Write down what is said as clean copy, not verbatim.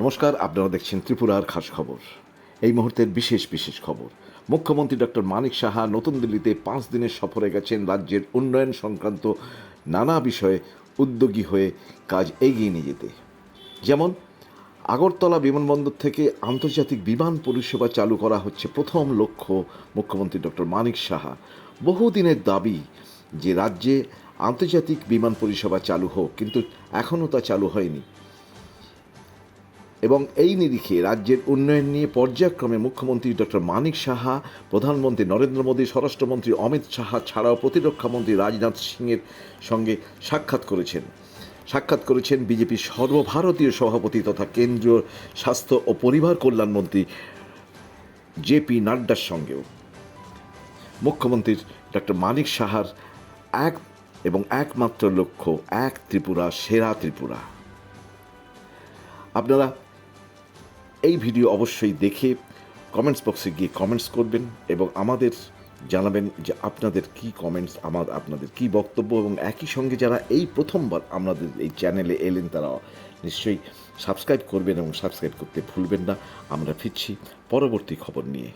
নমস্কার, আপনারা দেখছেন ত্রিপুরার খাস খবর। এই মুহূর্তের বিশেষ খবর। মুখ্যমন্ত্রী ডক্টর মানিক সাহা নতুন দিল্লিতে 5 দিনের সফরে গেছেন রাজ্যের উন্নয়ন সংক্রান্ত নানা বিষয়ে উদ্যোগী হয়ে কাজ এগিয়ে নিয়ে যেতে। যেমন আগরতলা বিমানবন্দর থেকে আন্তর্জাতিক বিমান পরিষেবা চালু করা হচ্ছে প্রথম লক্ষ্য মুখ্যমন্ত্রী ডক্টর মানিক সাহা। বহুদিনের দাবি যে রাজ্যে আন্তর্জাতিক বিমান পরিষেবা চালু হোক, কিন্তু এখনও তা চালু হয়নি। এবং এই নিরিখে রাজ্যের উন্নয়ন নিয়ে পর্যায়ক্রমে মুখ্যমন্ত্রী ডক্টর মানিক সাহা, প্রধানমন্ত্রী নরেন্দ্র মোদী, স্বরাষ্ট্রমন্ত্রী অমিত সাহা ছাড়াও প্রতিরক্ষামন্ত্রী রাজনাথ সিংয়ের সঙ্গে সাক্ষাৎ করেছেন বিজেপির সর্বভারতীয় সভাপতি তথা কেন্দ্রীয় স্বাস্থ্য ও পরিবার কল্যাণমন্ত্রী জেপি নাড্ডার সঙ্গেও। মুখ্যমন্ত্রী ডক্টর মানিক সাহার একমাত্র লক্ষ্য এক ত্রিপুরা, সেরা ত্রিপুরা। আপনারা এই ভিডিও অবশ্যই দেখে কমেন্টস বক্সে গিয়ে কমেন্টস করবেন এবং আমাদের জানাবেন যে আপনাদের কী কমেন্টস, আপনাদের কী বক্তব্য, এবং একই সঙ্গে যারা এই প্রথমবার আমাদের এই চ্যানেলে এলেন তারা নিশ্চয়ই সাবস্ক্রাইব করবেন এবং সাবস্ক্রাইব করতে ভুলবেন না। আমরা ফিরছি পরবর্তী খবর নিয়ে।